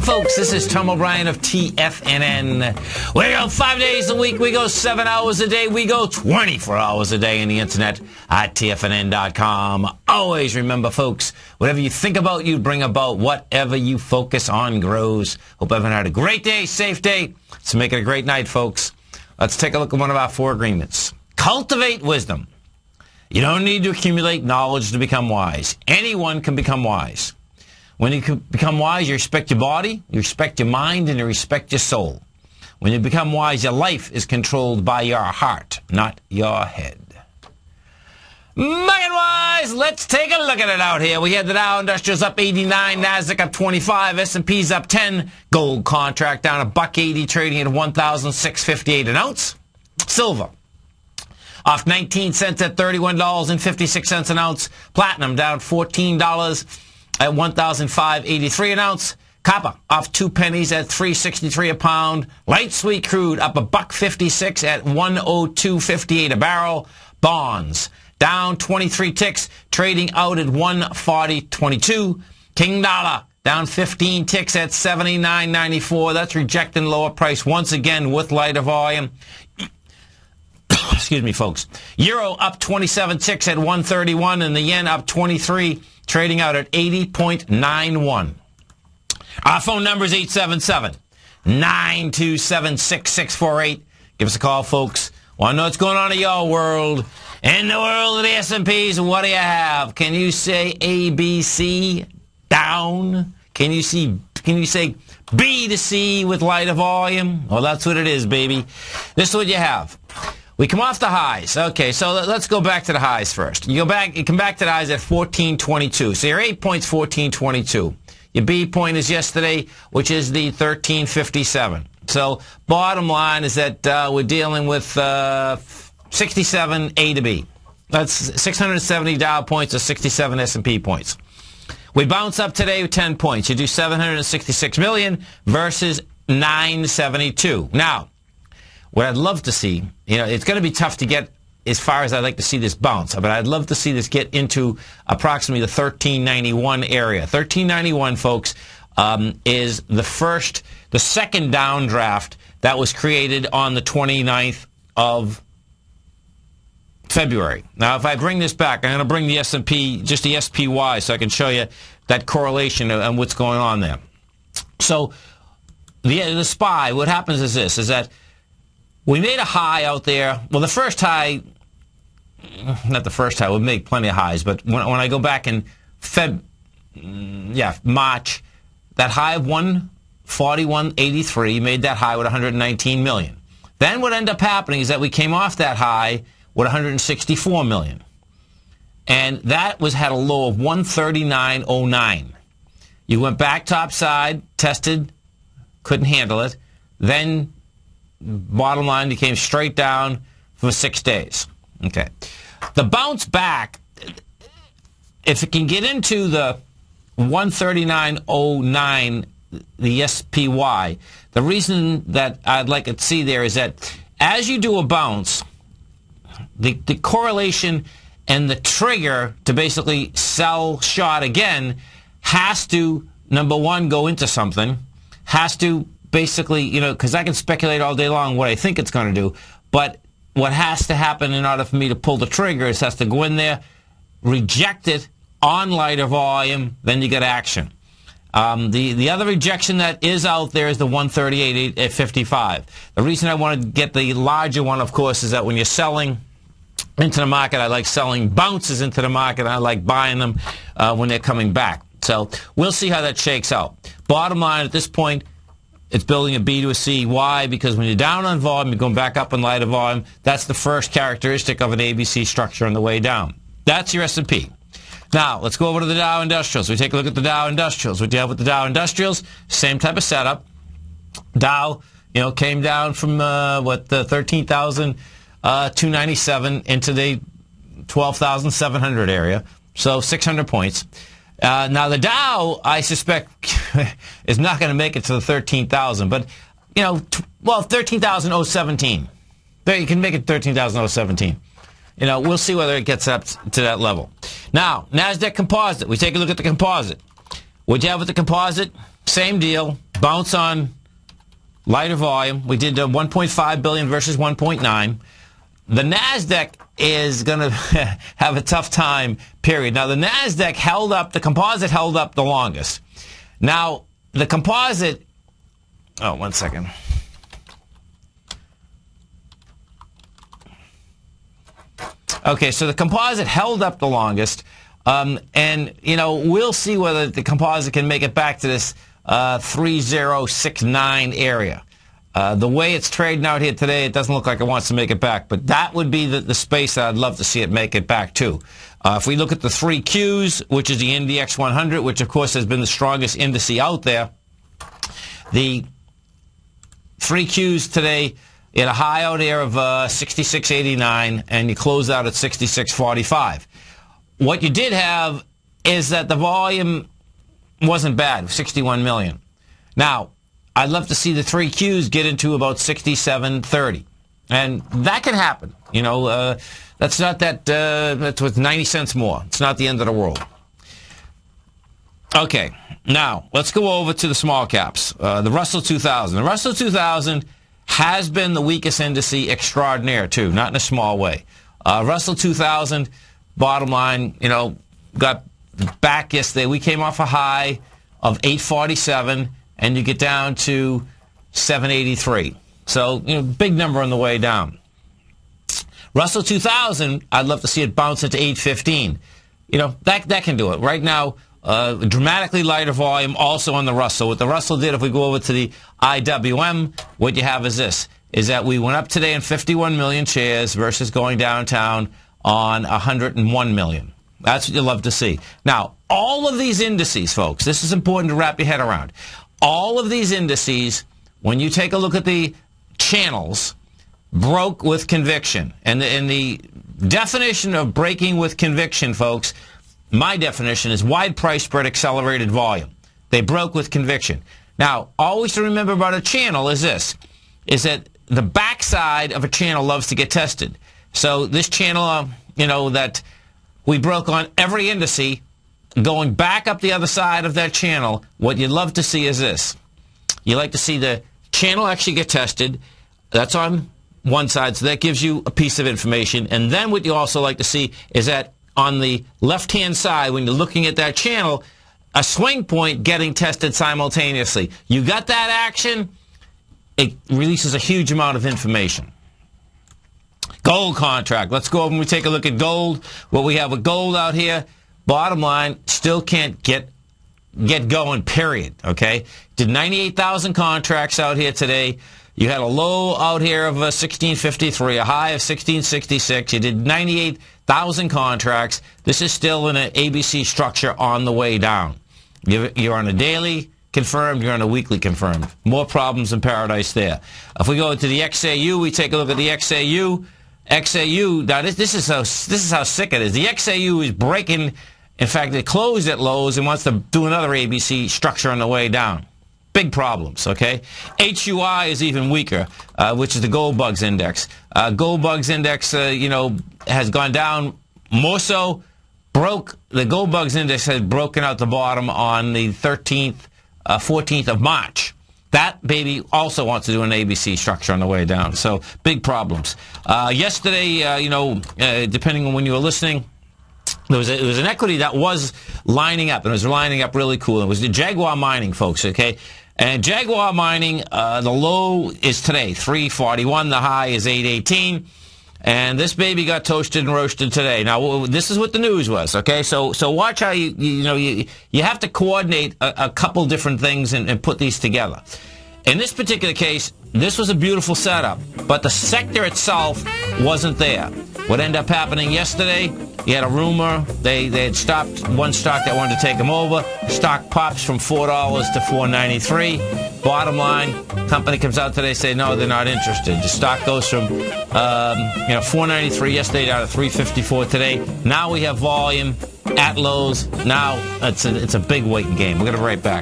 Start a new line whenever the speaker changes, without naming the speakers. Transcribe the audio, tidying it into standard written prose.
Welcome, folks. This is Tom O-Brien of TFNN. We go 5 days a week. We go 7 hours a day. We go 24 hours a day on the internet at TFNN.com. Always remember, folks, whatever you think about, you bring about. Whatever you focus on grows. Hope everyone had a great day, safe day. Let's make it a great night, folks. Let's take a look at one of our 4 agreements. Cultivate wisdom. You don't need to accumulate knowledge to become wise. Anyone can become wise. When you become wise, you respect your body, you respect your mind, and you respect your soul. When you become wise, your life is controlled by your heart, not your head. Market-wise, let's take a look at it out here. We had the Dow Industrials up 89, NASDAQ up 25, S&P's up 10, gold contract down $1.80, trading at $1,658 an ounce. Silver off 19 cents at $31.56 an ounce. Platinum down $14 at $1,583 an ounce. Copper off 2 pennies at $3.63 a pound. Light sweet crude up $1.56 at $102.58 a barrel. Bonds down 23 ticks, trading out at 140.22. King dollar down 15 ticks at 79.94. That's rejecting lower price once again with lighter volume. Excuse me, folks. Euro up 27 ticks at 131, and the yen up 23, trading out at 80.91. Our phone number is 877-927-6648. Give us a call, folks. Want to know what's going on in your world? In the world of the S&Ps, what do you have? Can you say ABC down? Can you say B to C with lighter volume? Well, that's what it is, baby. This is what you have. We come off the highs. Okay, so let's go back to the highs first. You come back to the highs at 1422. So your A point's 1422. Your B point is yesterday, which is the 1357. So bottom line is that we're dealing with 67 A to B. That's 670 Dow points or 67 S&P points. We bounce up today with 10 points. You do 766 million versus 972. Now, what I'd love to see, it's going to be tough to get as far as I'd like to see this bounce, but I'd love to see this get into approximately the 1391 area. 1391, folks, is the second downdraft that was created on the 29th of February. Now, if I bring this back, I'm going to bring the S&P, just the SPY, so I can show you that correlation and what's going on there. So, the SPY, what happens is this, is that we made a high out there. Well, the first high, not the first high, we'll make plenty of highs, but when I go back in March, that high of 141.83 made that high with 119 million. Then what ended up happening is that we came off that high with 164 million. And that had a low of 139.09. You went back topside, tested, couldn't handle it. Then bottom line, you came straight down for 6 days. Okay. The bounce back, if it can get into the 139.09, the SPY, the reason that I'd like to see there is that as you do a bounce, the correlation and the trigger to basically sell short again has to, number one, go into something, has to basically, because I can speculate all day long what I think it's going to do, but what has to happen in order for me to pull the trigger is it has to go in there, reject it on lighter volume, then you get action. The other rejection that is out there is the 138.55. The reason I want to get the larger one, of course, is that when you're selling into the market, I like selling bounces into the market. I like buying them when they're coming back. So we'll see how that shakes out. Bottom line, at this point, it's building a B to a C. Why? Because when you're down on volume, you're going back up in lighter volume. That's the first characteristic of an ABC structure on the way down. That's your S&P. Now, let's go over to the Dow Industrials. We take a look at the Dow Industrials. What do you have with the Dow Industrials? Same type of setup. Dow, came down from, the 13,297 into the 12,700 area. So 600 points. Now, the Dow, I suspect, is not going to make it to the 13,000. But, 13,017. There, you can make it 13,017. We'll see whether it gets up to that level. Now, NASDAQ Composite. We take a look at the composite. What'd you have with the composite? Same deal. bounce on lighter volume. We did 1.5 billion versus 1.9. The NASDAQ is going to have a tough time, period. Now, the NASDAQ held up, the composite held up the longest. Now, the composite, oh, one second. Okay, so the composite held up the longest, and, you know, we'll see whether the composite can make it back to this 3069 area. The way it's trading out here today, it doesn't look like it wants to make it back, but that would be the space that I'd love to see it make it back to. If we look at the 3 Qs, which is the NDX 100, which of course has been the strongest index out there, the 3 Qs today, at a high out here of 66.89, and you close out at 66.45. What you did have is that the volume wasn't bad, 61 million. Now, I'd love to see the 3 Qs get into about 67.30, and that can happen. You know, that's not that. That's with 90 cents more. It's not the end of the world. Okay, now let's go over to the small caps. The Russell 2000. The Russell 2000 has been the weakest index extraordinaire, too, not in a small way. Russell 2000, bottom line, you know, got back yesterday. We came off a high of 847, and you get down to 783. So, you know, big number on the way down. Russell 2000, I'd love to see it bounce into 815. You know, that can do it. Right now, dramatically lighter volume also on the Russell. What the Russell did, if we go over to the IWM, what you have is this, is that we went up today in 51 million shares versus going downtown on 101 million. That's what you love to see. Now, all of these indices, folks, this is important to wrap your head around. All of these indices, when you take a look at the channels, broke with conviction. And the definition of breaking with conviction, folks, my definition is wide price spread accelerated volume. They broke with conviction. Now, always to remember about a channel is this, is that the backside of a channel loves to get tested. So this channel, you know, that we broke on every indice, going back up the other side of that channel, what you'd love to see is this. You like to see the channel actually get tested. That's on one side, so that gives you a piece of information. And then what you also like to see is that on the left-hand side, when you're looking at that channel, a swing point getting tested simultaneously. You got that action, it releases a huge amount of information. Gold contract. Let's go over and we take a look at gold. What we have with gold out here, bottom line, still can't get going, period. Okay? Did 98,000 contracts out here today. You had a low out here of 1653, a high of 1666. You did 98,000 contracts. This is still in an ABC structure on the way down. You're on a daily confirmed, you're on a weekly confirmed. More problems in paradise there. If we go to the XAU, we take a look at the XAU. XAU, now this is how sick it is. The XAU is breaking. In fact, it closed at lows and wants to do another ABC structure on the way down. Big problems, okay? HUI is even weaker, which is the gold bugs index. Gold bugs index, you know, has gone down more so. The gold bugs index has broken out the bottom on the 14th of March. That baby also wants to do an ABC structure on the way down. So big problems. Yesterday, you know, depending on when you were listening, it was an equity that was lining up, and it was lining up really cool. It was the Jaguar Mining, folks, okay? And Jaguar Mining, the low is today, 341. The high is 818. And this baby got toasted and roasted today. Now, this is what the news was, okay? So watch how you have to coordinate a couple different things and put these together. In this particular case, this was a beautiful setup, but the sector itself wasn't there. What ended up happening yesterday, you had a rumor, they had stopped one stock that wanted to take them over. Stock pops from $4 to $4.93. Bottom line, company comes out today, say no, they're not interested. The stock goes from $4.93 yesterday down to $3.54 today. Now we have volume at lows. Now it's a big waiting game. We're going to be right back.